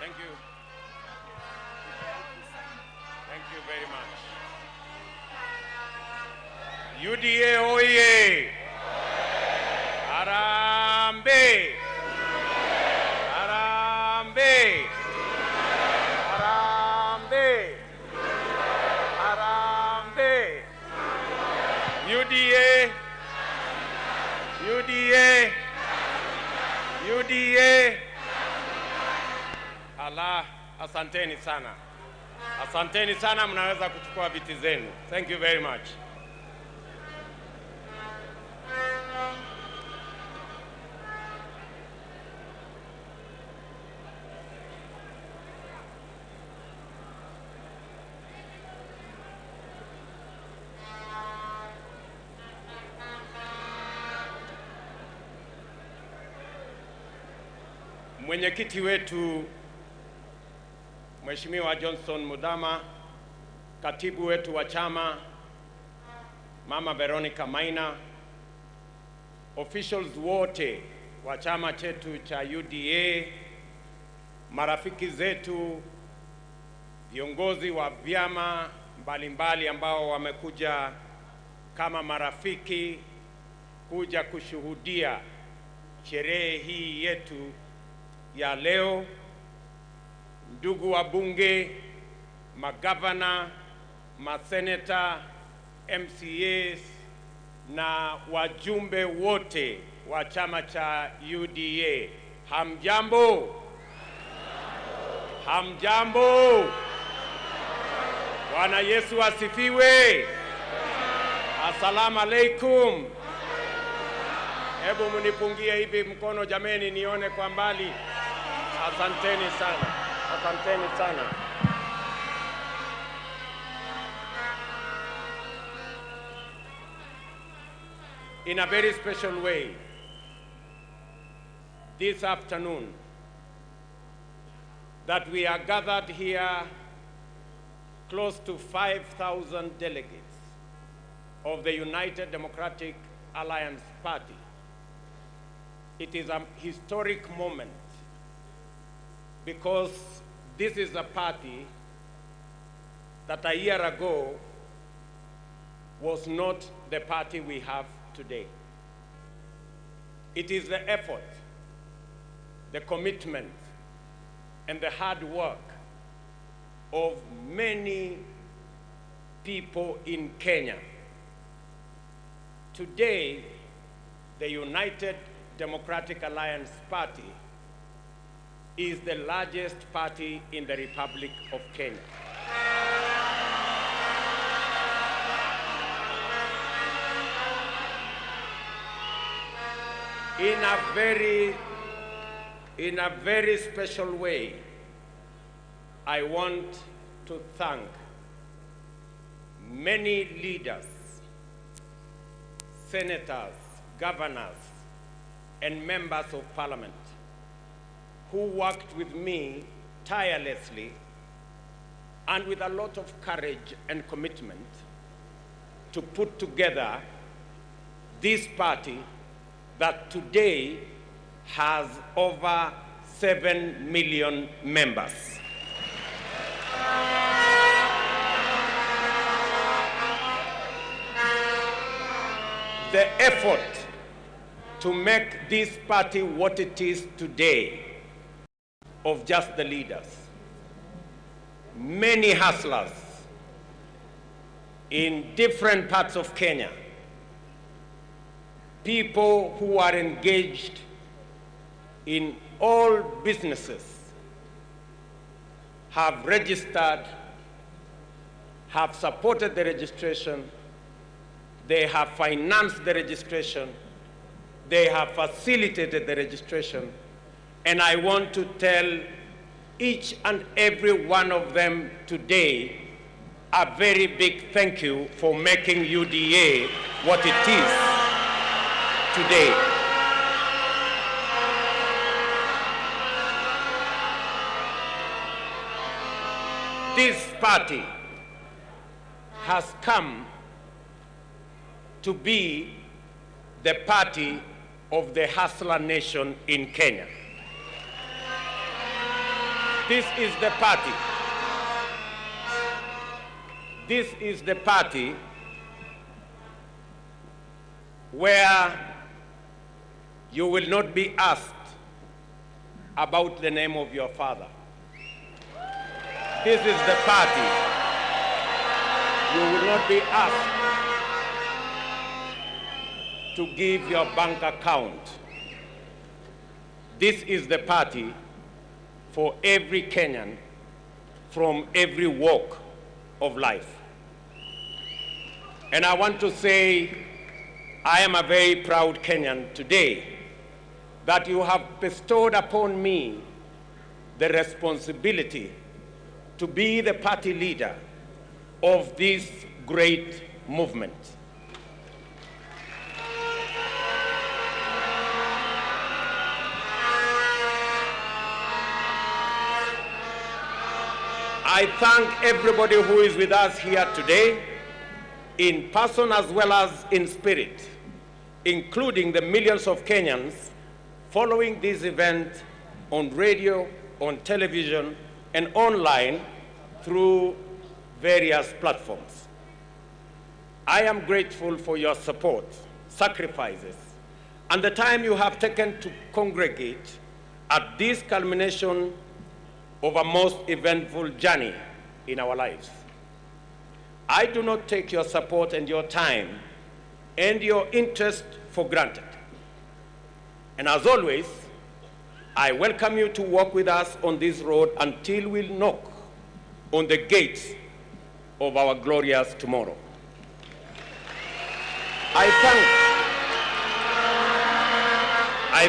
Thank you. Thank you very much. UDA oye! Harambee! Harambee! Harambee! Harambee! UDA! UDA! UDA! Allah, asanteni sana. Asanteni sana, mnaweza kuchukua viti zenu. Thank you very much. Mwenyekiti wetu Mheshimiwa Johnson Mudhama, katibu wetu wa chama Mama Veronica Maina, officials wote wa chama chetu cha UDA, marafiki zetu, viongozi wa vyama mbalimbali ambao wamekuja kama marafiki kuja kushuhudia sherehe hii yetu ya leo, ndugu wa bunge, magavana, maseneta, MCAs na wajumbe wote wa chama cha UDA. Hamjambo? Hamjambo? Bwana Yesu asifiwe. Assalamu alaikum. Hebu mnipungie hivi mkono jameni, nione kwa mbali. Asanteni sana. Asanteni sana. In a very special way, this afternoon, that we are gathered here, close to 5,000 delegates of the United Democratic Alliance Party. It is a historic moment because this is a party that a year ago was not the party we have today. It is the effort, the commitment, and the hard work of many people in Kenya. Today, the United Democratic Alliance Party is the largest party in the Republic of Kenya. In a very special way, I want to thank many leaders, senators, governors, and members of parliament who worked with me tirelessly and with a lot of courage and commitment to put together this party that today has over 7 million members. The effort to make this party what it is today of just the leaders, many hustlers in different parts of Kenya, people who are engaged in all businesses, have registered, have supported the registration, they have financed the registration, they have facilitated the registration, and I want to tell each and every one of them today a very big thank you for making UDA what it is today. This party has come to be the party of the hustler nation in Kenya. This is the party. This is the party where you will not be asked about the name of your father. This is the party. You will not be asked to give your bank account. This is the party for every Kenyan from every walk of life. And I want to say, I am a very proud Kenyan today that you have bestowed upon me the responsibility to be the party leader of this great movement. I thank everybody who is with us here today, in person as well as in spirit, including the millions of Kenyans following this event on radio, on television, and online through various platforms. I am grateful for your support, sacrifices, and the time you have taken to congregate at this culmination of a most eventful journey in our lives. I do not take your support and your time and your interest for granted. And as always, I welcome you to walk with us on this road until we knock on the gates of our glorious tomorrow. I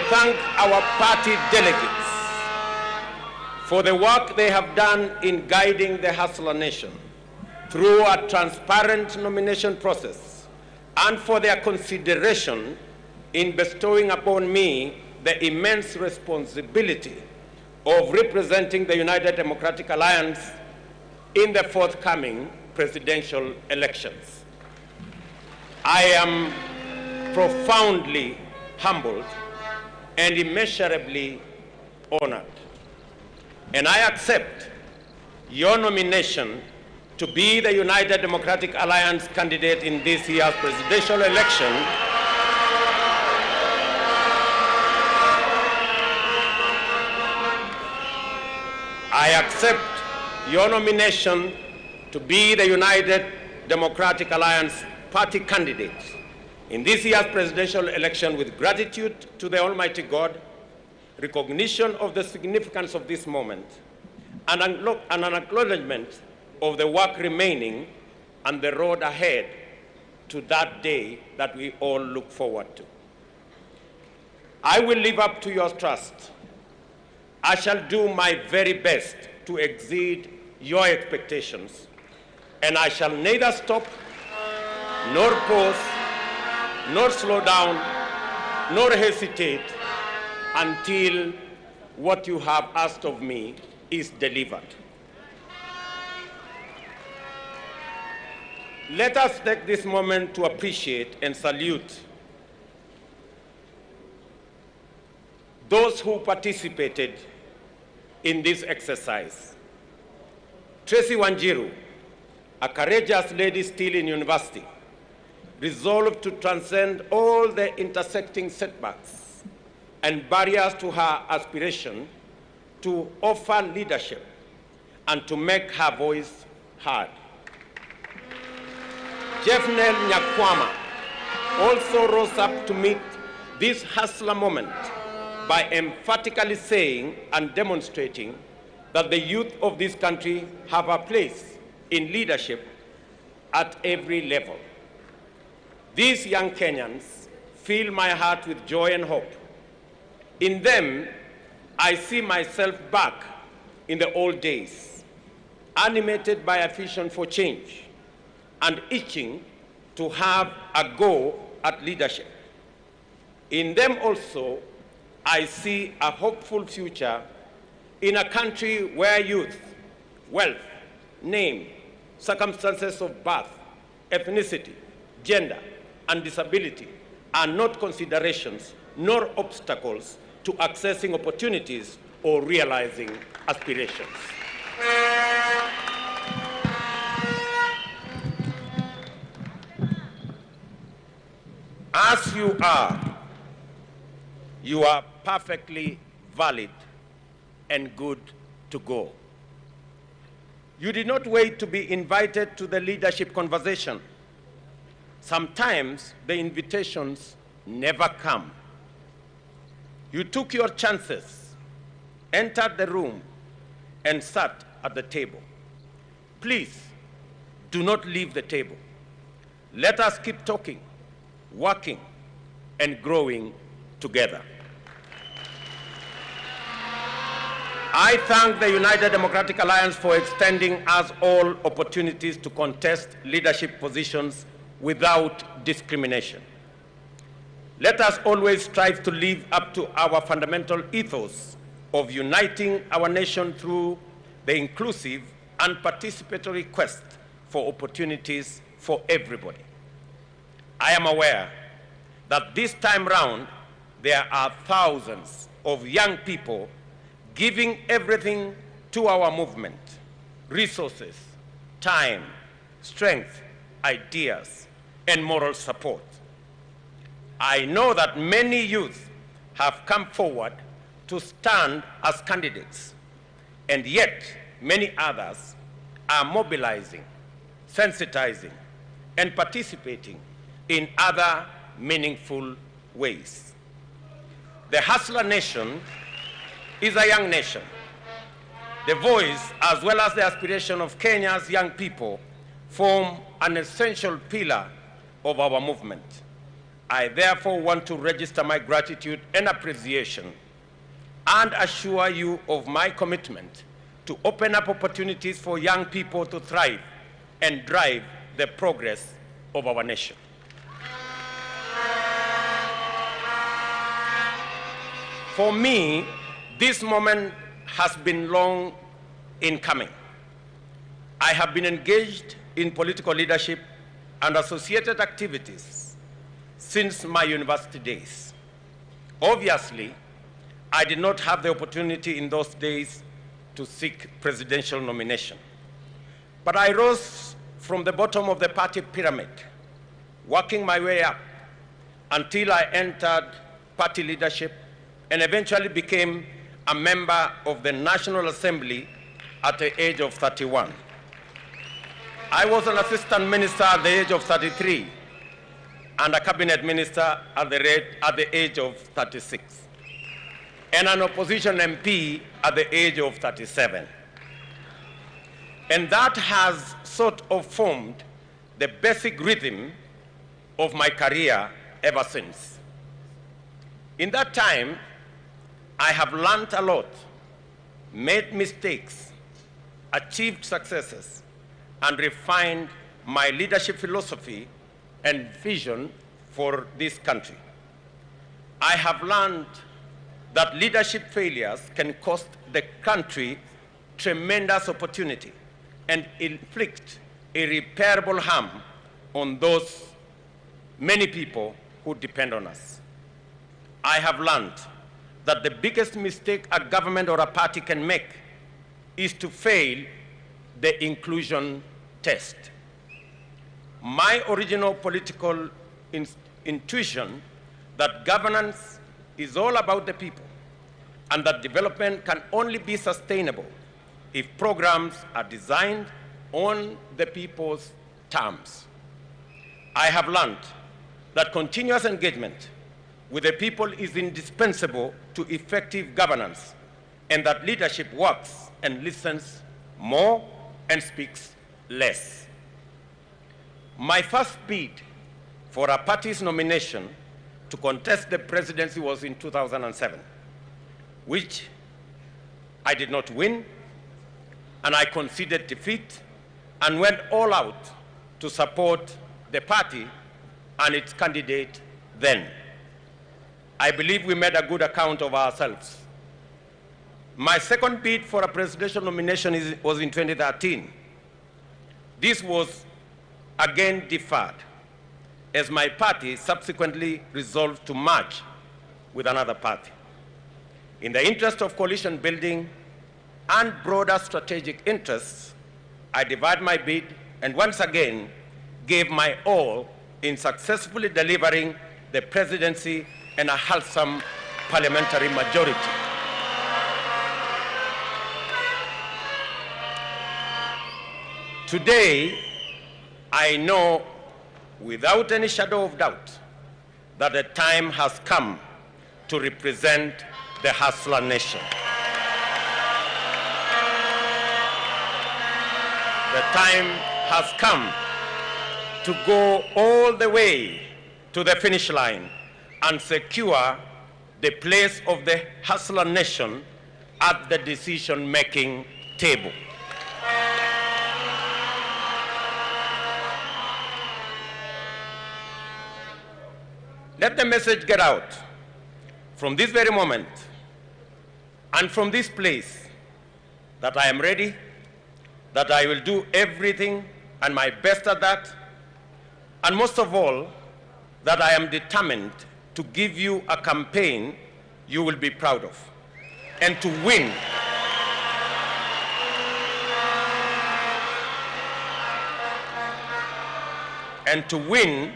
thank our party delegates for the work they have done in guiding the Hustler Nation through a transparent nomination process, and for their consideration in bestowing upon me the immense responsibility of representing the United Democratic Alliance in the forthcoming presidential elections. I am profoundly humbled and immeasurably honored. And I accept your nomination to be the United Democratic Alliance candidate in this year's presidential election. I accept your nomination to be the United Democratic Alliance party candidate in this year's presidential election with gratitude to the Almighty God, recognition of the significance of this moment, and an acknowledgement of the work remaining and the road ahead to that day that we all look forward to. I will live up to your trust. I shall do my very best to exceed your expectations, and I shall neither stop, nor pause, nor slow down, nor hesitate until what you have asked of me is delivered. Let us take this moment to appreciate and salute those who participated in this exercise. Tracy Wanjiru, a courageous lady still in university, resolved to transcend all the intersecting setbacks and barriers to her aspiration to offer leadership and to make her voice heard. Jeffnel Nyakwama also rose up to meet this hustler moment by emphatically saying and demonstrating that the youth of this country have a place in leadership at every level. These young Kenyans fill my heart with joy and hope. In them, I see myself back in the old days, animated by a vision for change and itching to have a go at leadership. In them also, I see a hopeful future in a country where youth, wealth, name, circumstances of birth, ethnicity, gender, and disability are not considerations nor obstacles to accessing opportunities or realizing aspirations. As you are perfectly valid and good to go. You did not wait to be invited to the leadership conversation. Sometimes the invitations never come. You took your chances, entered the room, and sat at the table. Please, do not leave the table. Let us keep talking, working, and growing together. I thank the United Democratic Alliance for extending us all opportunities to contest leadership positions without discrimination. Let us always strive to live up to our fundamental ethos of uniting our nation through the inclusive and participatory quest for opportunities for everybody. I am aware that this time round, there are thousands of young people giving everything to our movement: resources, time, strength, ideas, and moral support. I know that many youth have come forward to stand as candidates, and yet many others are mobilizing, sensitizing, and participating in other meaningful ways. The Hustler Nation is a young nation. The voice, as well as the aspiration of Kenya's young people, form an essential pillar of our movement. I therefore want to register my gratitude and appreciation and assure you of my commitment to open up opportunities for young people to thrive and drive the progress of our nation. For me, this moment has been long in coming. I have been engaged in political leadership and associated activities since my university days. Obviously, I did not have the opportunity in those days to seek presidential nomination. But I rose from the bottom of the party pyramid, working my way up until I entered party leadership and eventually became a member of the National Assembly at the age of 31. I was an assistant minister at the age of 33 and a cabinet minister at the age of 36, and an opposition MP at the age of 37. And that has sort of formed the basic rhythm of my career ever since. In that time, I have learned a lot, made mistakes, achieved successes, and refined my leadership philosophy and vision for this country. I have learned that leadership failures can cost the country tremendous opportunity and inflict irreparable harm on those many people who depend on us. I have learned that the biggest mistake a government or a party can make is to fail the inclusion test. My original political intuition that governance is all about the people and that development can only be sustainable if programs are designed on the people's terms. I have learned that continuous engagement with the people is indispensable to effective governance, and that leadership works and listens more and speaks less. My first bid for a party's nomination to contest the presidency was in 2007, which I did not win, and I conceded defeat and went all out to support the party and its candidate then. I believe we made a good account of ourselves. My second bid for a presidential nomination was in 2013. This was again deferred, as my party subsequently resolved to merge with another party. In the interest of coalition building and broader strategic interests, I divide my bid and once again gave my all in successfully delivering the presidency and a wholesome parliamentary majority. Today, I know without any shadow of doubt that the time has come to represent the hustler nation. The time has come to go all the way to the finish line and secure the place of the hustler nation at the decision-making table. Let the message get out from this very moment and from this place that I am ready, that I will do everything and my best at that, and most of all, that I am determined to give you a campaign you will be proud of, and to win. And to win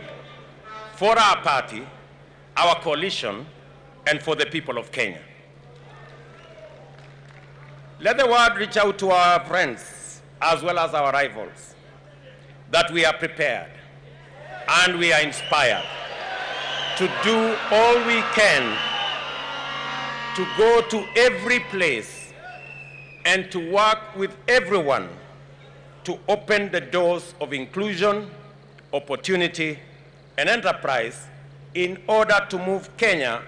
for our party, our coalition, and for the people of Kenya. Let the word reach out to our friends as well as our rivals that we are prepared and we are inspired to do all we can to go to every place and to work with everyone to open the doors of inclusion, opportunity, and enterprise in order to move Kenya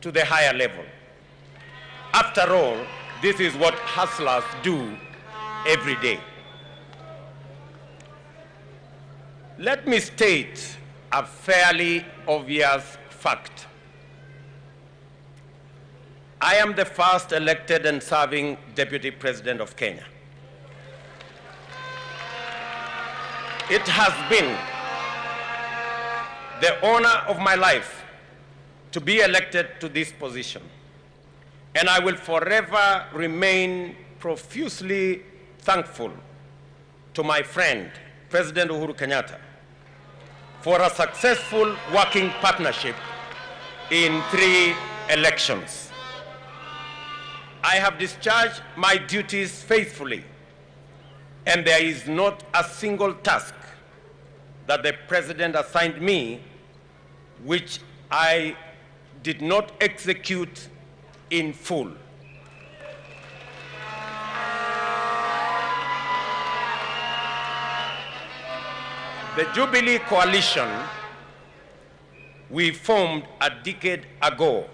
to the higher level. After all, this is what hustlers do every day. Let me state a fairly obvious fact. I am the first elected and serving Deputy President of Kenya. It has been the honor of my life to be elected to this position, and I will forever remain profusely thankful to my friend, President Uhuru Kenyatta, for a successful working partnership in 3 elections. I have discharged my duties faithfully, and there is not a single task that the President assigned me which I did not execute in full. The Jubilee Coalition we formed a decade ago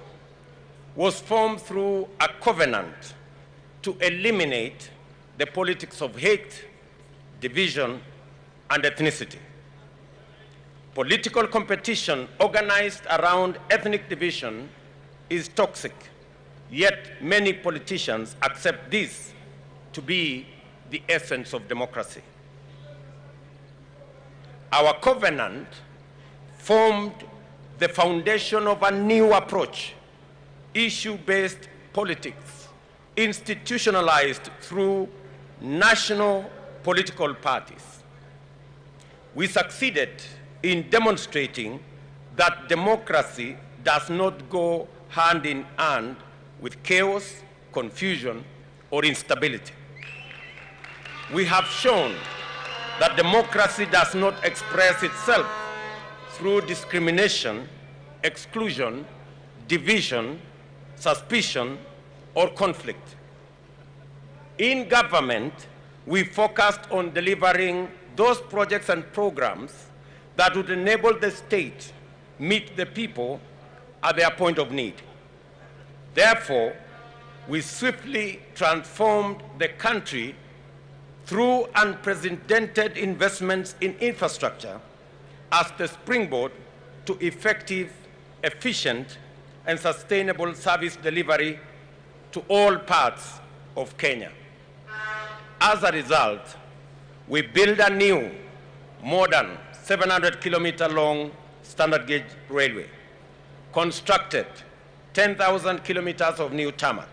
was formed through a covenant to eliminate the politics of hate, division, and ethnicity. Political competition organized around ethnic division is toxic, yet many politicians accept this to be the essence of democracy. Our covenant formed the foundation of a new approach, issue-based politics, institutionalized through national political parties. We succeeded in demonstrating that democracy does not go hand in hand with chaos, confusion, or instability. We have shown that democracy does not express itself through discrimination, exclusion, division, suspicion, or conflict. In government, we focused on delivering those projects and programs that would enable the state meet the people at their point of need. Therefore, we swiftly transformed the country through unprecedented investments in infrastructure as the springboard to effective, efficient, and sustainable service delivery to all parts of Kenya. As a result, we built a new, modern, 700-kilometer long standard gauge railway, constructed 10,000 kilometers of new tarmac,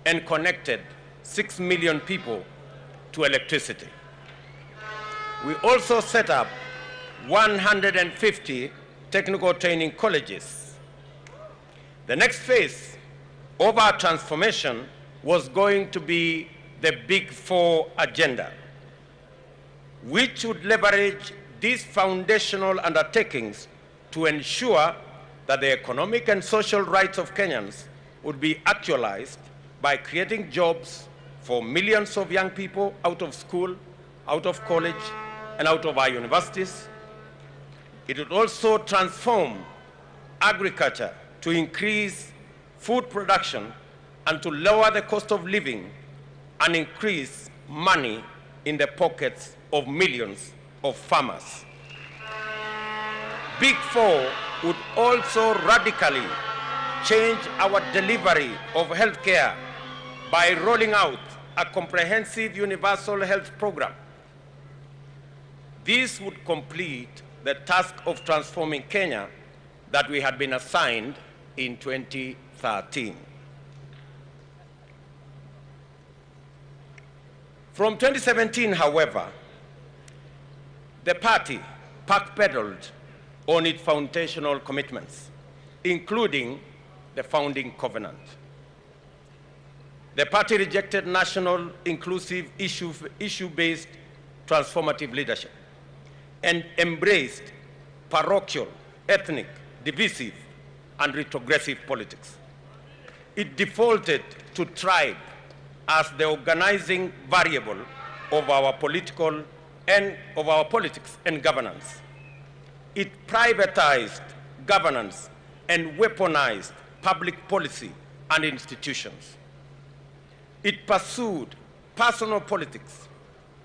and connected 6 million people to electricity. We also set up 150 technical training colleges. The next phase of our transformation was going to be the Big Four agenda, which would leverage these foundational undertakings to ensure that the economic and social rights of Kenyans would be actualized by creating jobs for millions of young people out of school, out of college, and out of our universities. It would also transform agriculture to increase food production and to lower the cost of living and increase money in the pockets of millions of farmers. Big Four would also radically change our delivery of healthcare by rolling out a comprehensive universal health program. This would complete the task of transforming Kenya that we had been assigned in 2013. From 2017, however, the party backpedaled on its foundational commitments, including the founding covenant. The party rejected national, inclusive, issue-based transformative leadership and embraced parochial, ethnic, divisive, and retrogressive politics. It defaulted to tribe as the organizing variable of our politics and governance. It privatized governance and weaponized public policy and institutions. It pursued personal politics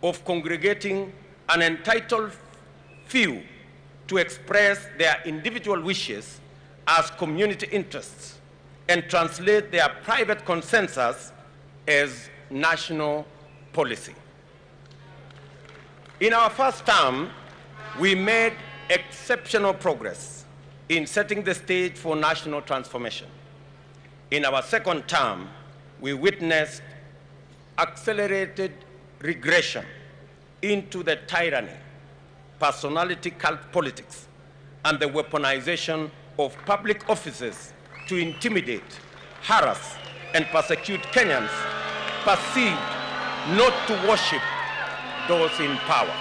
of congregating an entitled few to express their individual wishes as community interests and translate their private consensus as national policy. In our first term, we made exceptional progress in setting the stage for national transformation. In our second term, we witnessed accelerated regression into the tyranny, personality cult politics, and the weaponization of public offices to intimidate, harass, and persecute Kenyans perceived not to worship those in power.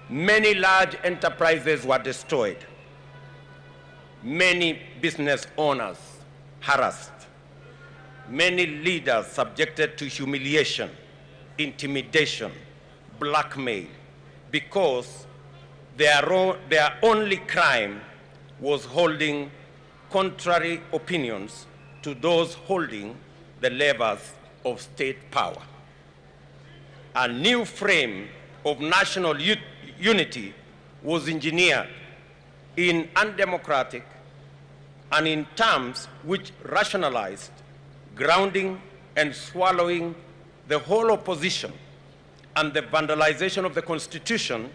Many large enterprises were destroyed. Many business owners harassed. Many leaders subjected to humiliation, intimidation, blackmail, because their only crime was holding contrary opinions to those holding the levers of state power. A new frame of national unity was engineered in undemocratic and in terms which rationalized grounding and swallowing the whole opposition and the vandalization of the Constitution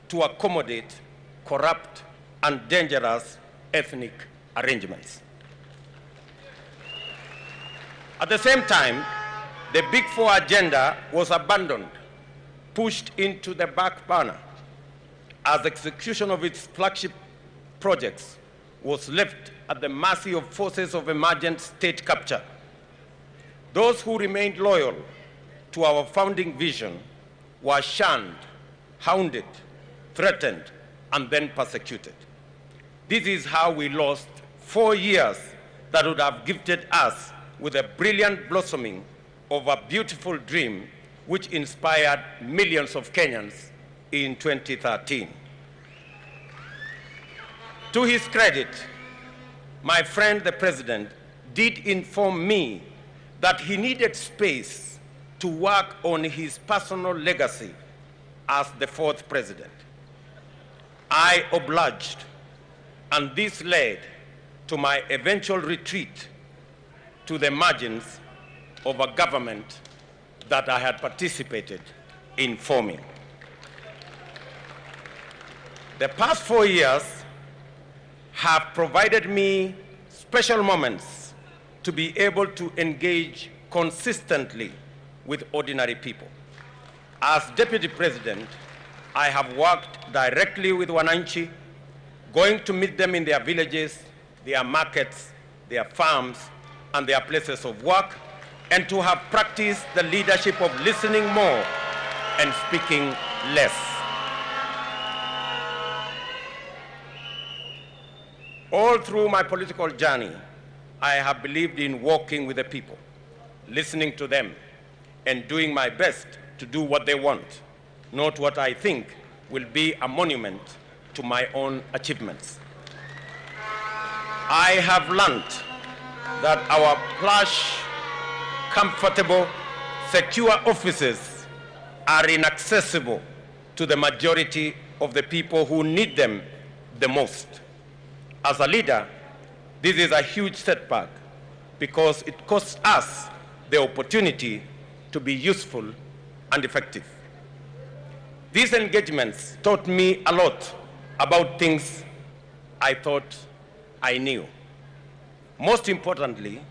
to accommodate corrupt and dangerous ethnic arrangements. At the same time, the Big Four agenda was abandoned, pushed into the back burner, as execution of its flagship projects was left at the mercy of forces of emergent state capture. Those who remained loyal to our founding vision were shunned, hounded, threatened, and then persecuted. This is how we lost 4 years that would have gifted us with a brilliant blossoming of a beautiful dream which inspired millions of Kenyans in 2013. To his credit, my friend the President did inform me that he needed space to work on his personal legacy as the fourth president. I obliged, and this led to my eventual retreat to the margins of a government that I had participated in forming. The past 4 years have provided me special moments to be able to engage consistently with ordinary people. As Deputy President, I have worked directly with Wananchi, going to meet them in their villages, their markets, their farms, and their places of work, and to have practiced the leadership of listening more and speaking less. All through my political journey, I have believed in walking with the people, listening to them, and doing my best to do what they want, not what I think will be a monument to my own achievements. I have learned that our plush, comfortable, secure offices are inaccessible to the majority of the people who need them the most. As a leader, this is a huge setback because it costs us the opportunity to be useful and effective. These engagements taught me a lot about things I thought I knew. Most importantly,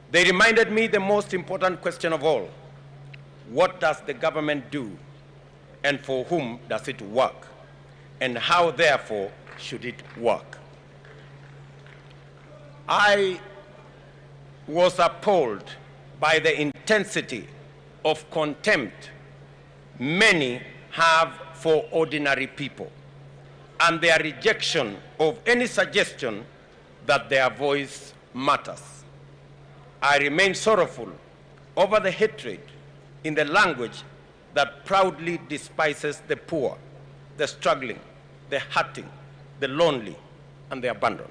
they reminded me the most important question of all: what does the government do, and for whom does it work, and how, therefore, should it work? I was appalled by the intensity of contempt many have for ordinary people and their rejection of any suggestion that their voice matters. I remain sorrowful over the hatred in the language that proudly despises the poor, the struggling, the hurting, the lonely, and the abandoned.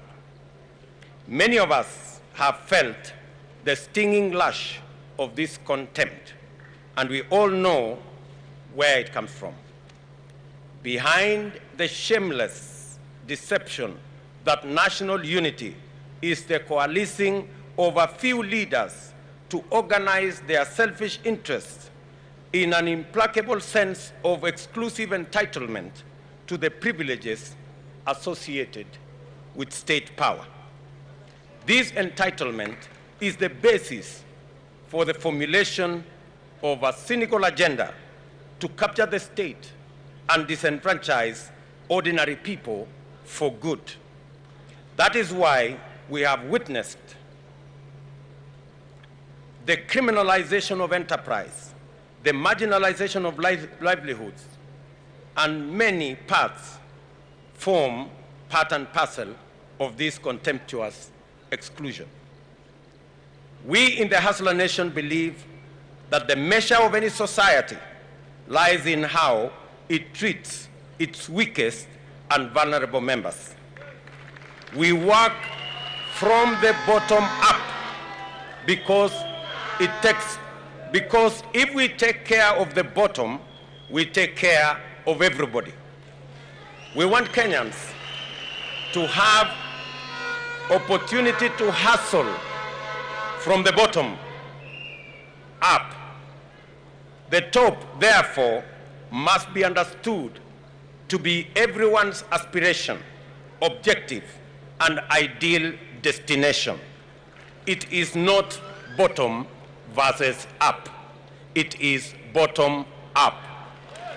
Many of us have felt the stinging lash of this contempt, and we all know where it comes from. Behind the shameless deception that national unity is the coalescing of a few leaders to organize their selfish interests in an implacable sense of exclusive entitlement to the privileges associated with state power. This entitlement is the basis for the formulation of a cynical agenda to capture the state and disenfranchise ordinary people for good. That is why we have witnessed the criminalization of enterprise, the marginalization of livelihoods, and many parts form part and parcel of this contemptuous exclusion. We in the Hustler Nation believe that the measure of any society lies in how it treats its weakest and vulnerable members. We work from the bottom up because if we take care of the bottom, we take care of everybody. We want Kenyans to have opportunity to hustle from the bottom up. The top, therefore, must be understood to be everyone's aspiration, objective, and ideal destination. It is not bottom versus up. It is bottom up.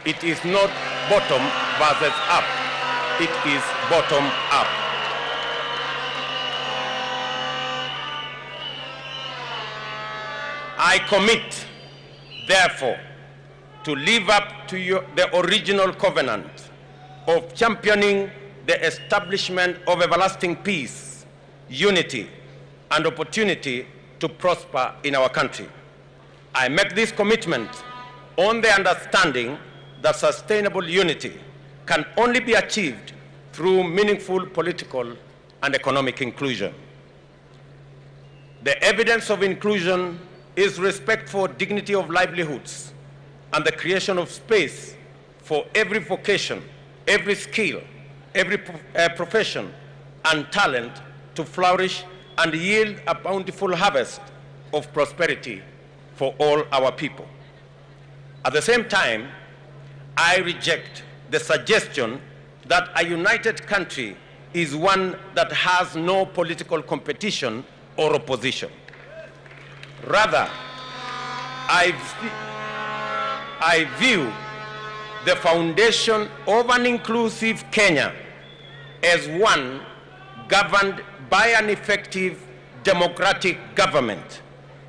It is not bottom versus up. It is bottom up. I commit, therefore, to live up to the original covenant of championing the establishment of everlasting peace, unity, and opportunity to prosper in our country. I make this commitment on the understanding that sustainable unity can only be achieved through meaningful political and economic inclusion. The evidence of inclusion is respect for dignity of livelihoods and the creation of space for every vocation, every skill, every profession and talent to flourish and yield a bountiful harvest of prosperity for all our people. At the same time, I reject the suggestion that a united country is one that has no political competition or opposition. Rather, I view the foundation of an inclusive Kenya as one governed by an effective democratic government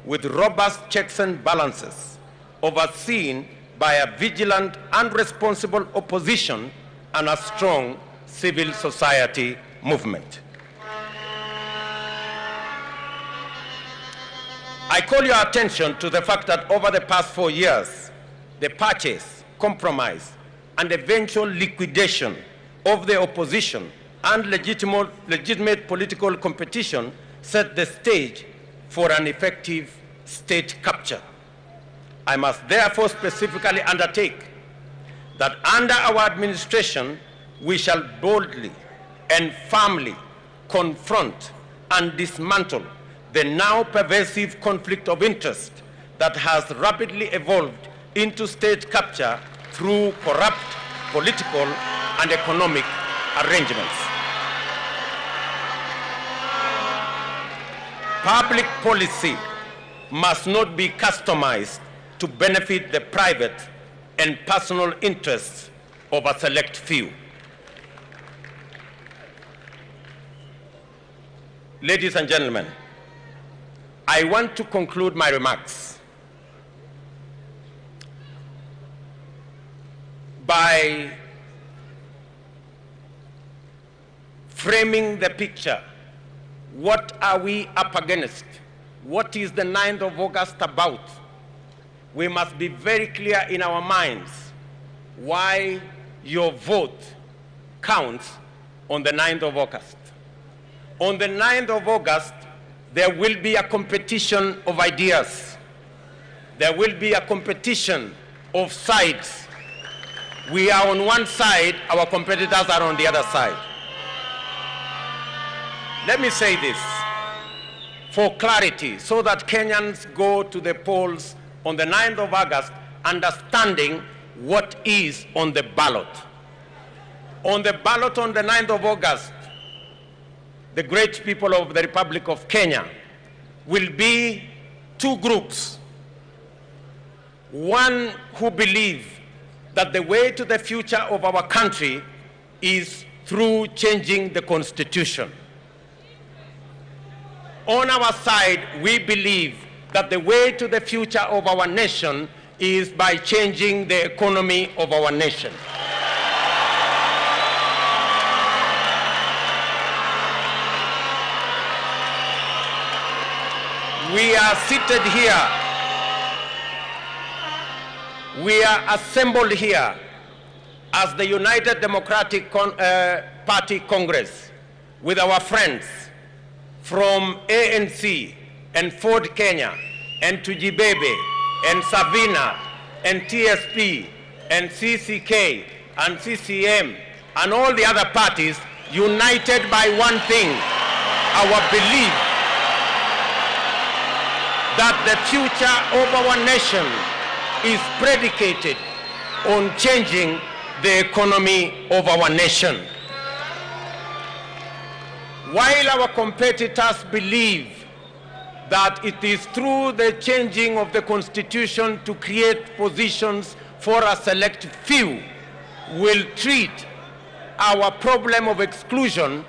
with robust checks and balances, overseen by a vigilant and responsible opposition and a strong civil society movement. I call your attention to the fact that over the past 4 years, the purchase, compromise, and eventual liquidation of the opposition and legitimate political competition set the stage for an effective state capture. I must therefore specifically undertake that under our administration, we shall boldly and firmly confront and dismantle the now pervasive conflict of interest that has rapidly evolved into state capture through corrupt political and economic arrangements. Public policy must not be customized to benefit the private and personal interests of a select few. Ladies and gentlemen, I want to conclude my remarks by framing the picture. What are we up against? What is the 9th of August about? We must be very clear in our minds why your vote counts on the 9th of August. On the 9th of August, there will be a competition of ideas. There will be a competition of sides. We are on one side, our competitors are on the other side. Let me say this for clarity, so that Kenyans go to the polls on the 9th of August understanding what is on the ballot. On the ballot on the 9th of August, the great people of the Republic of Kenya will be two groups. One who believe that the way to the future of our country is through changing the Constitution. On our side, we believe that the way to the future of our nation is by changing the economy of our nation. We are seated here, we are assembled here as the United Democratic Party Congress with our friends from ANC and Ford Kenya and Tujibebe and Savina and TSP and CCK and CCM and all the other parties, united by one thing, our belief that the future of our nation is predicated on changing the economy of our nation. While our competitors believe that it is through the changing of the Constitution to create positions for a select few will treat our problem of exclusion,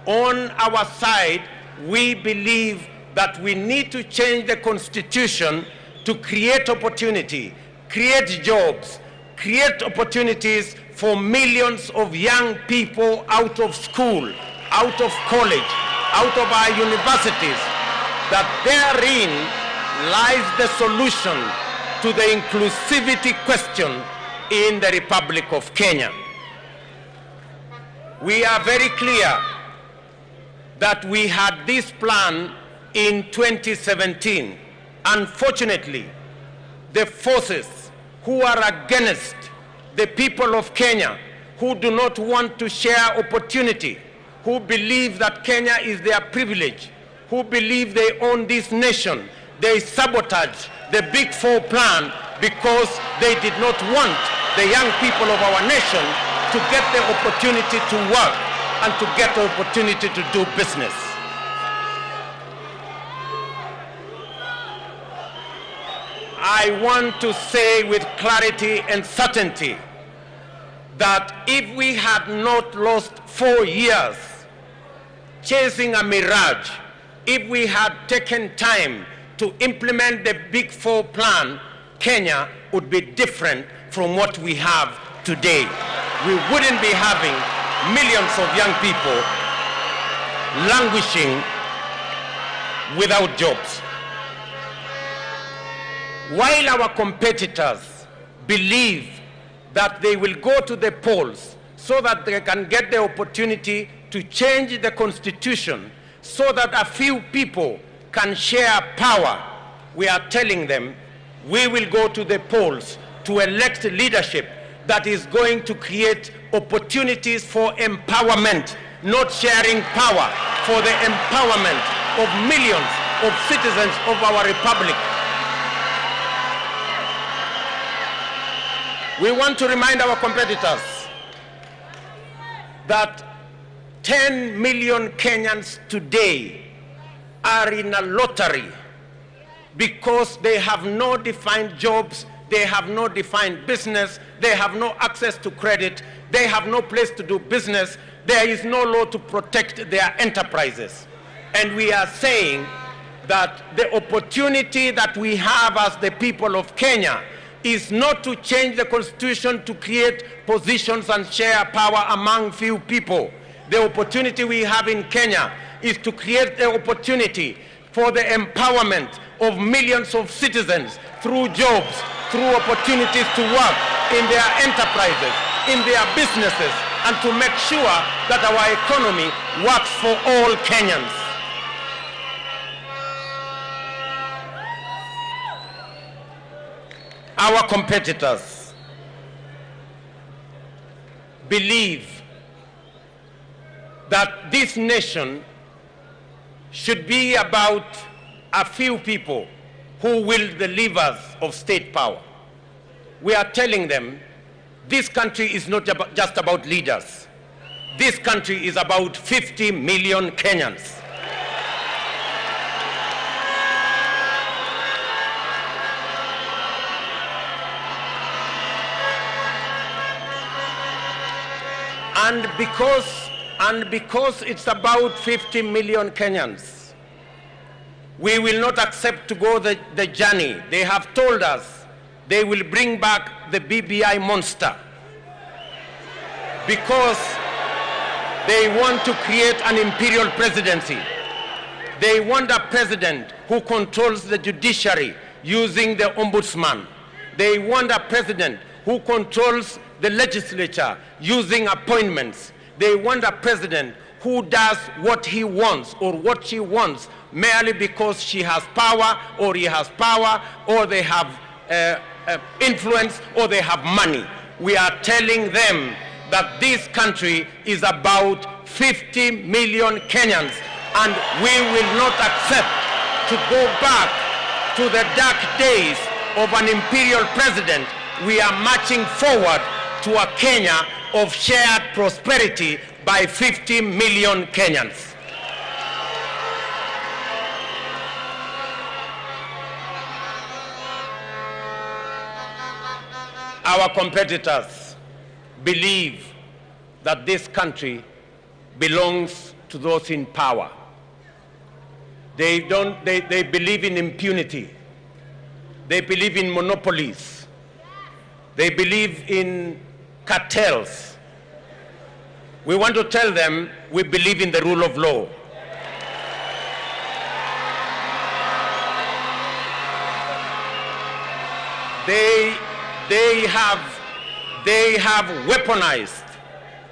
on our side, we believe that we need to change the Constitution to create opportunity, create jobs, create opportunities for millions of young people out of school, out of college, out of our universities, that therein lies the solution to the inclusivity question in the Republic of Kenya. We are very clear that we had this plan in 2017. Unfortunately, the forces who are against the people of Kenya, who do not want to share opportunity, who believe that Kenya is their privilege, who believe they own this nation, they sabotage the Big Four plan because they did not want the young people of our nation to get the opportunity to work, and to get the opportunity to do business. I want to say with clarity and certainty that if we had not lost 4 years chasing a mirage, if we had taken time to implement the Big Four plan, Kenya would be different from what we have today. We wouldn't be having millions of young people languishing without jobs. While our competitors believe that they will go to the polls so that they can get the opportunity to change the constitution so that a few people can share power, we are telling them we will go to the polls to elect leadership that is going to create opportunities for empowerment, not sharing power, for the empowerment of millions of citizens of our republic. We want to remind our competitors that 10 million Kenyans today are in a lottery because they have no defined jobs, they have no defined business, they have no access to credit, they have no place to do business, there is no law to protect their enterprises. And we are saying that the opportunity that we have as the people of Kenya is not to change the constitution to create positions and share power among few people. The opportunity we have in Kenya is to create the opportunity for the empowerment of millions of citizens through jobs, through opportunities to work in their enterprises, in their businesses, and to make sure that our economy works for all Kenyans. Our competitors believe that this nation should be about a few people who wield the levers of state power. We are telling them this country is not just about leaders. This country is about 50 million Kenyans. And because it's about 50 million Kenyans, we will not accept to go the journey. They have told us they will bring back the BBI monster because they want to create an imperial presidency. They want a president who controls the judiciary using the ombudsman. They want a president who controls the legislature using appointments. They want a president who does what he wants or what she wants merely because she has power or he has power or they have influence or they have money. We are telling them that this country is about 50 million Kenyans and we will not accept to go back to the dark days of an imperial president. We are marching forward to a Kenya of shared prosperity by 50 million Kenyans. Our competitors believe that this country belongs to those in power. They believe in impunity. They believe in monopolies. They believe in cartels. We want to tell them we believe in the rule of law. They have weaponized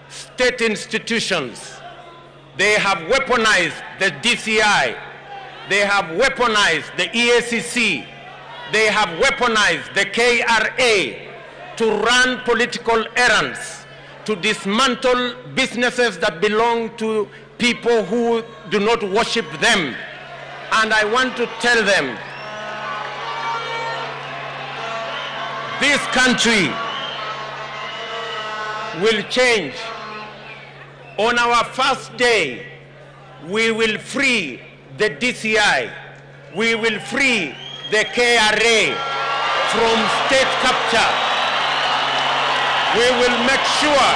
state institutions. They have weaponized the DCI. They have weaponized the EACC. They have weaponized the KRA to run political errands, to dismantle businesses that belong to people who do not worship them. And I want to tell them, this country will change On our first day, we will free the DCI. We will free the KRA from state capture. We will make sure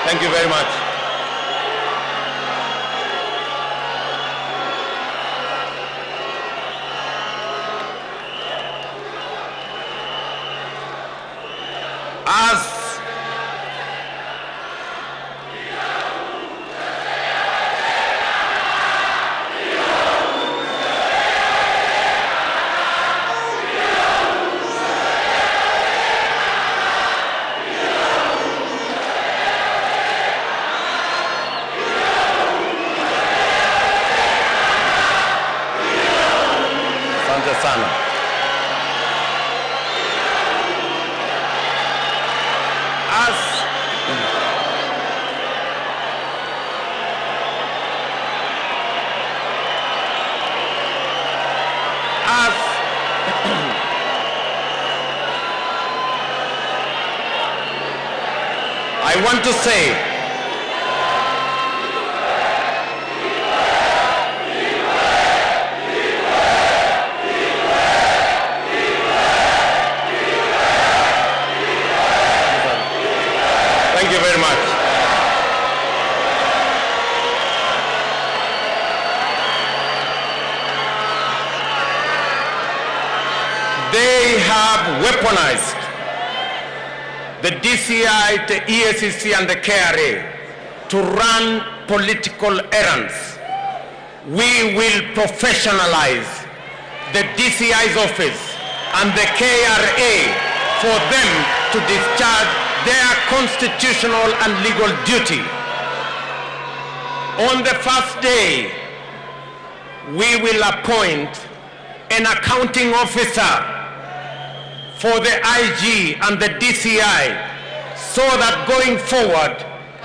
Thank you very much. I want to say, thank you very much. They have weaponized the DCI, the EACC, and the KRA to run political errands. We will professionalize the DCI's office and the KRA for them to discharge their constitutional and legal duty. On the first day, we will appoint an accounting officer for the IG and the DCI, so that going forward,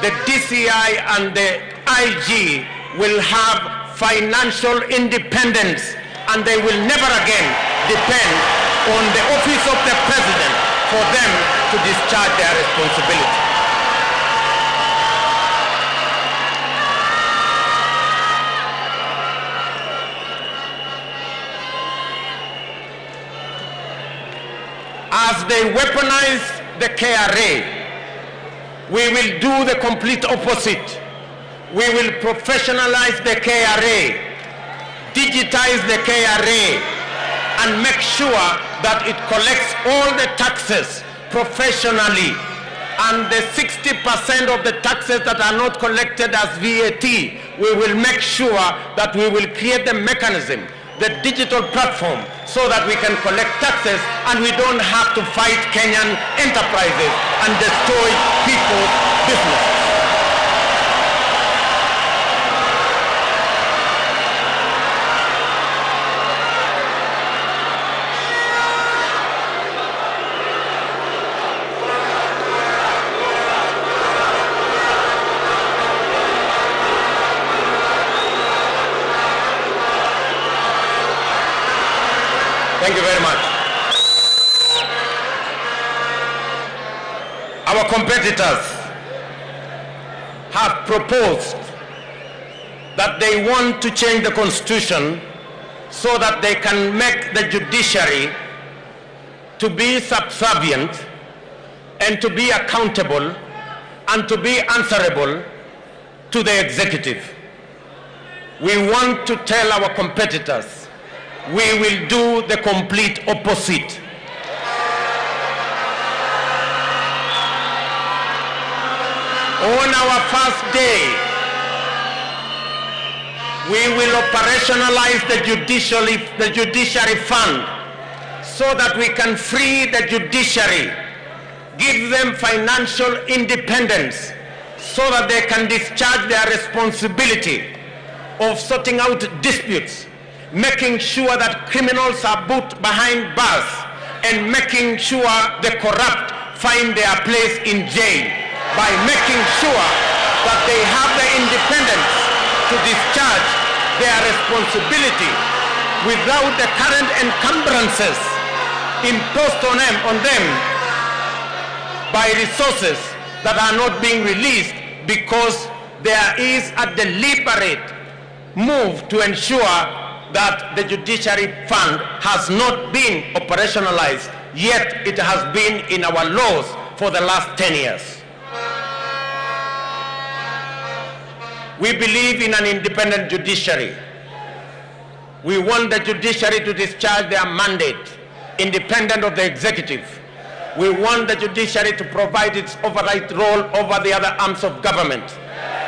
the DCI and the IG will have financial independence, and they will never again depend on the office of the president for them to discharge their responsibility. As they weaponize the KRA, we will do the complete opposite. We will professionalize the KRA, digitize the KRA, and make sure that it collects all the taxes professionally. And the 60% of the taxes that are not collected as VAT, we will make sure that we will create the mechanism, the digital platform, so that we can collect taxes and we don't have to fight Kenyan enterprises and destroy people's businesses. Thank you very much. Our competitors have proposed that they want to change the constitution so that they can make the judiciary to be subservient and to be accountable and to be answerable to the executive. We want to tell our competitors we will do the complete opposite. On our first day, we will operationalize the judiciary fund so that we can free the judiciary, give them financial independence so that they can discharge their responsibility of sorting out disputes, making sure that criminals are put behind bars, and making sure the corrupt find their place in jail, by making sure that they have the independence to discharge their responsibility without the current encumbrances imposed on them by resources that are not being released, because there is a deliberate move to ensure that the judiciary fund has not been operationalized, yet it has been in our laws for the last 10 years. We believe in an independent judiciary. We want the judiciary to discharge their mandate, independent of the executive. We want the judiciary to provide its oversight role over the other arms of government.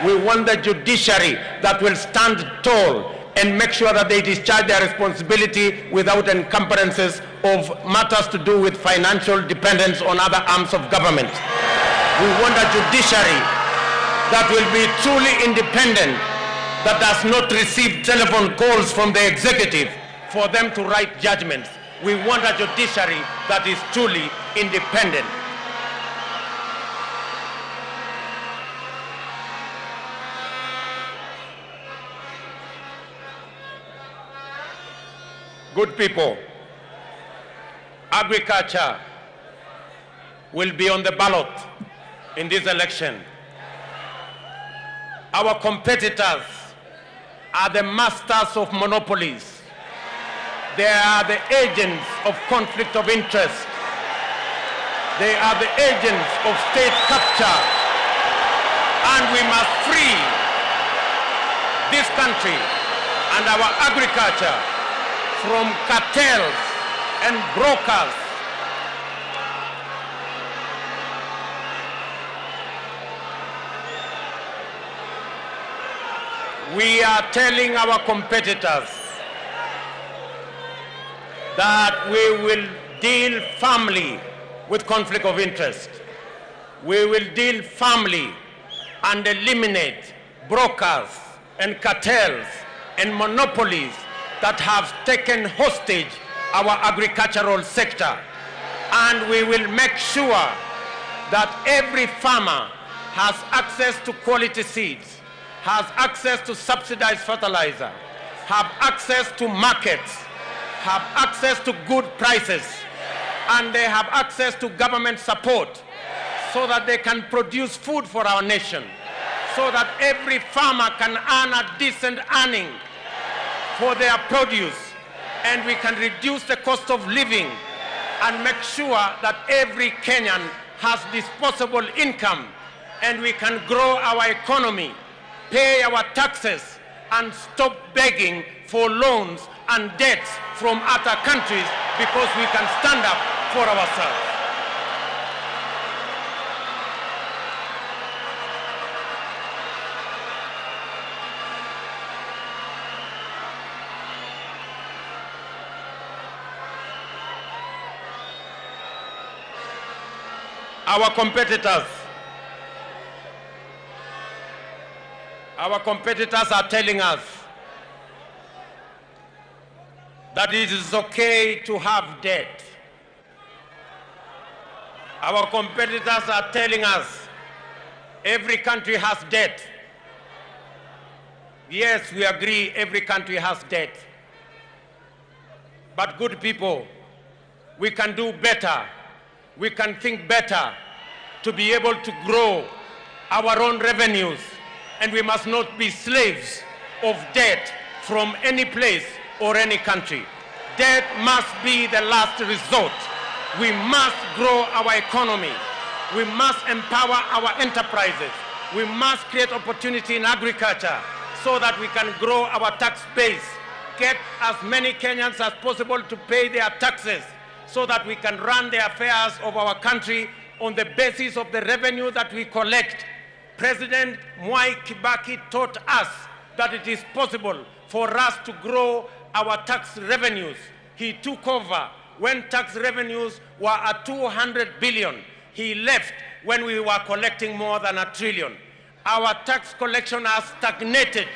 We want the judiciary that will stand tall and make sure that they discharge their responsibility without encumbrances of matters to do with financial dependence on other arms of government. We want a judiciary that will be truly independent, that does not receive telephone calls from the executive for them to write judgments. We want a judiciary that is truly independent. Good people, agriculture will be on the ballot in this election. Our competitors are the masters of monopolies. They are the agents of conflict of interest. They are the agents of state capture. And we must free this country and our agriculture from cartels and brokers. We are telling our competitors that we will deal firmly with conflict of interest. We will deal firmly and eliminate brokers and cartels and monopolies that have taken hostage our agricultural sector. And we will make sure that every farmer has access to quality seeds, has access to subsidized fertilizer, have access to markets, have access to good prices, and they have access to government support so that they can produce food for our nation, so that every farmer can earn a decent earning for their produce, and we can reduce the cost of living and make sure that every Kenyan has disposable income, and we can grow our economy, pay our taxes, and stop begging for loans and debts from other countries, because we can stand up for ourselves. Our competitors are telling us that it is okay to have debt. Our competitors are telling us every country has debt. Yes, we agree every country has debt. But good people, we can do better. We can think better to be able to grow our own revenues, and we must not be slaves of debt from any place or any country. Debt must be the last resort. We must grow our economy. We must empower our enterprises. We must create opportunity in agriculture so that we can grow our tax base, get as many Kenyans as possible to pay their taxes, so that we can run the affairs of our country on the basis of the revenue that we collect. President Mwai Kibaki taught us that it is possible for us to grow our tax revenues. He took over when tax revenues were at 200 billion. He left when we were collecting more than $1 trillion. Our tax collection has stagnated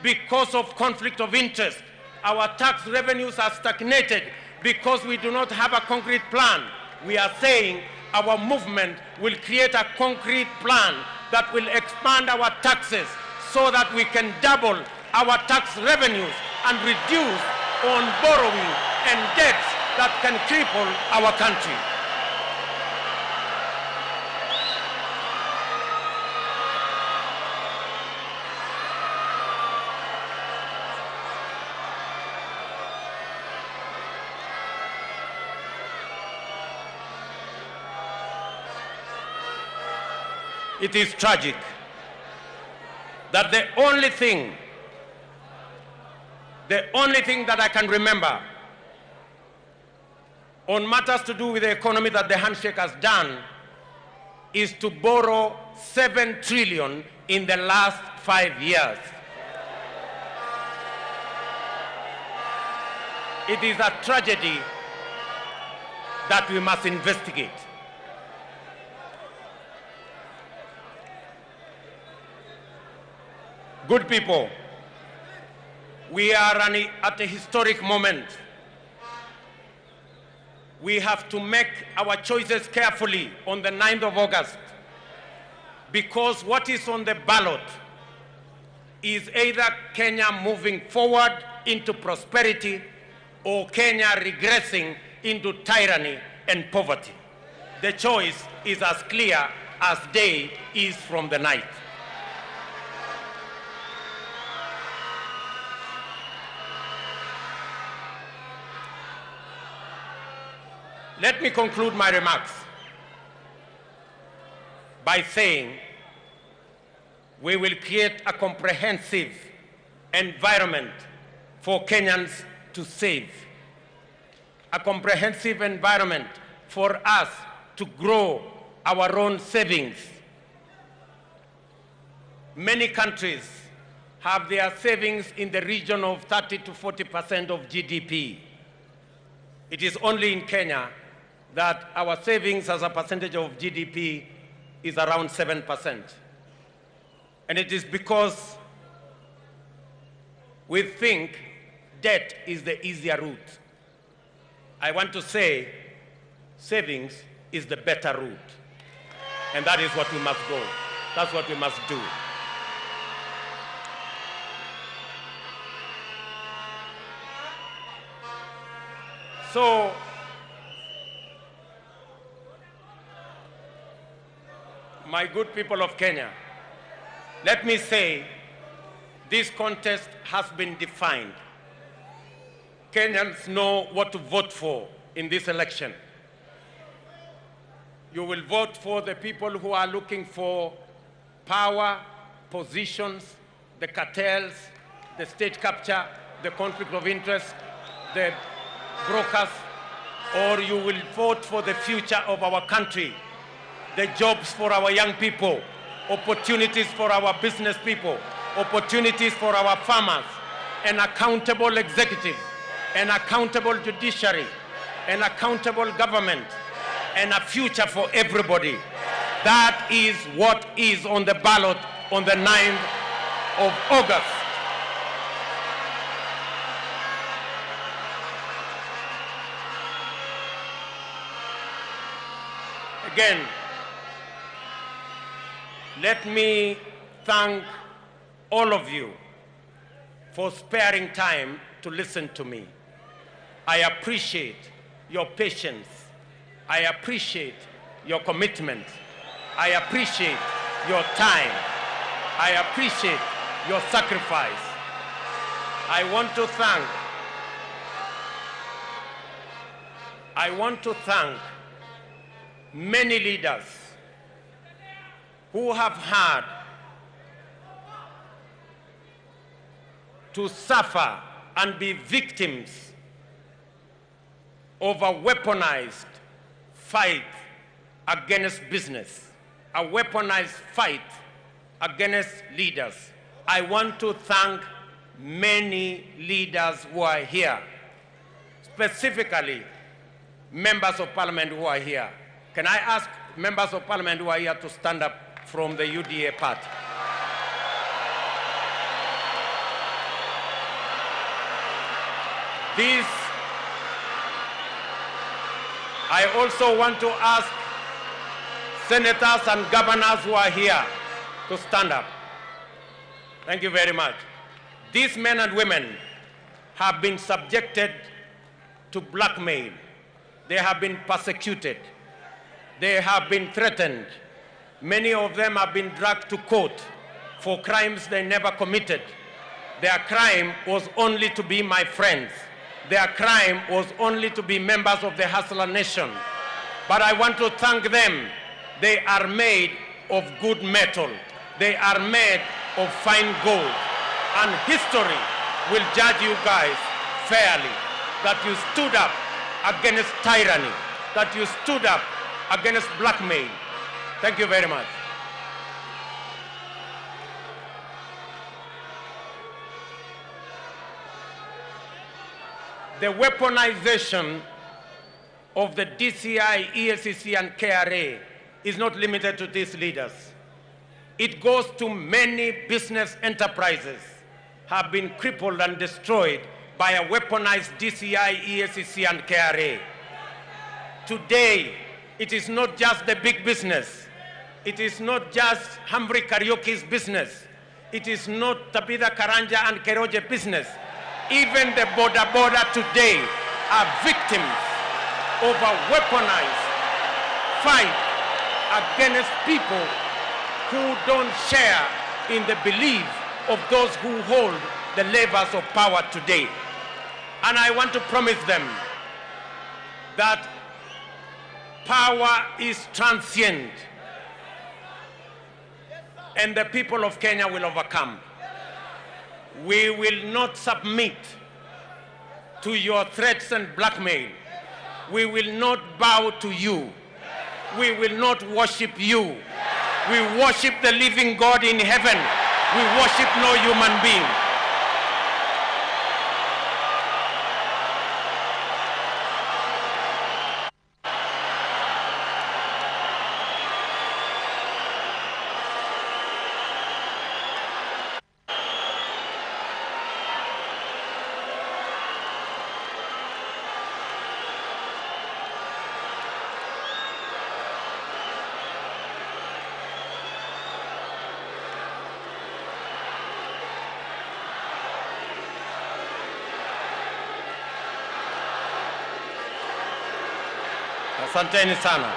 because of conflict of interest. Our tax revenues are stagnated because we do not have a concrete plan. We are saying our movement will create a concrete plan that will expand our taxes so that we can double our tax revenues and reduce on borrowing and debts that can cripple our country. It is tragic that the only thing that I can remember on matters to do with the economy that the handshake has done is to borrow 7 trillion in the last 5 years. It is a tragedy that we must investigate. Good people, we are at a historic moment. We have to make our choices carefully on the 9th of August, because what is on the ballot is either Kenya moving forward into prosperity or Kenya regressing into tyranny and poverty. The choice is as clear as day is from the night. Let me conclude my remarks by saying we will create a comprehensive environment for Kenyans to save, a comprehensive environment for us to grow our own savings. Many countries have their savings in the region of 30 to 40% of GDP. It is only in Kenya that our savings as a percentage of GDP is around 7%. And it is because we think debt is the easier route. I want to say savings is the better route. And that is what we must go. That's what we must do. So, my good people of Kenya, let me say this contest has been defined. Kenyans know what to vote for in this election. You will vote for the people who are looking for power, positions, the cartels, the state capture, the conflict of interest, the brokers, or you will vote for the future of our country, the jobs for our young people, opportunities for our business people, opportunities for our farmers, an accountable executive, an accountable judiciary, an accountable government, and a future for everybody. That is what is on the ballot on the 9th of August. Again, let me thank all of you for sparing time to listen to me. I appreciate your patience. I appreciate your commitment. I appreciate your time. I appreciate your sacrifice. I want to thank many leaders who have had to suffer and be victims of a weaponized fight against business, a weaponized fight against leaders. I want to thank many leaders who are here, specifically members of parliament who are here. Can I ask members of parliament who are here to stand up from the UDA party? I also want to ask senators and governors who are here to stand up. Thank you very much. These men and women have been subjected to blackmail. They have been persecuted. They have been threatened. Many of them have been dragged to court for crimes they never committed. Their crime was only to be my friends. Their crime was only to be members of the Hustler Nation. But I want to thank them. They are made of good metal. They are made of fine gold. And history will judge you guys fairly, that you stood up against tyranny, that you stood up against blackmail. Thank you very much. The weaponization of the DCI, EACC, and KRA is not limited to these leaders. It goes to many business enterprises have been crippled and destroyed by a weaponized DCI, EACC, and KRA. Today, it is not just the big business. It is not just Humphrey Karaoke's business. It is not Tabitha Karanja and Keroje business. Even the border today are victims of a weaponized fight against people who don't share in the belief of those who hold the levers of power today. And I want to promise them that power is transient and the people of Kenya will overcome. We will not submit to your threats and blackmail. We will not bow to you. We will not worship you. We worship the living God in heaven. We worship no human being. Asanteni sana.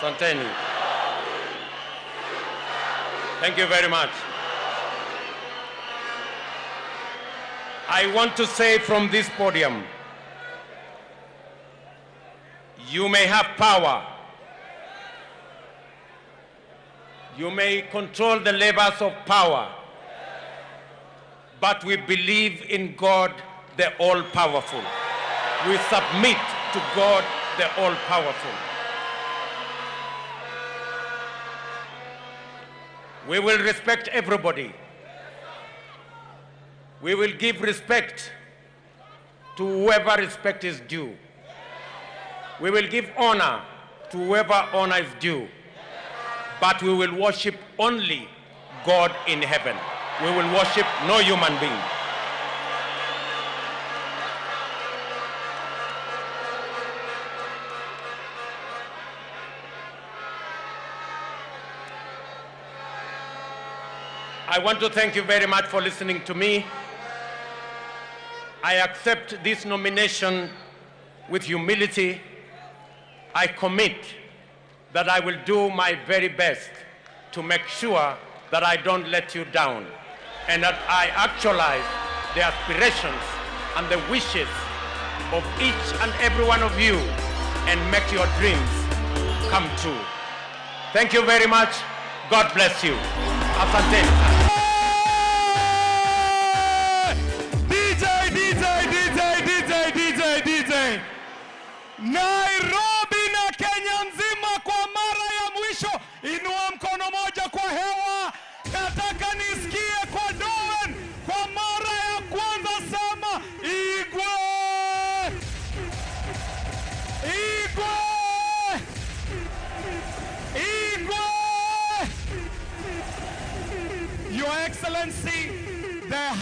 Asanteni. Thank you very much. I want to say from this podium, you may have power, you may control the levers of power, but we believe in God, the all-powerful. We submit to God, the all-powerful. We will respect everybody. We will give respect to whoever respect is due. We will give honor to whoever honor is due. But we will worship only God in heaven. We will worship no human being. I want to thank you very much for listening to me. I accept this nomination with humility. I commit that I will do my very best to make sure that I don't let you down and that I actualize the aspirations and the wishes of each and every one of you and make your dreams come true. Thank you very much. God bless you. Asante. Nairobi na Kenya nzima kwa mara ya mwisho, inua mkono moja kwa hewa. Nataka nisikie kwa Dowen kwa mara ya kwanza, sema Igwe! Igwe! Igwe! Excellency, the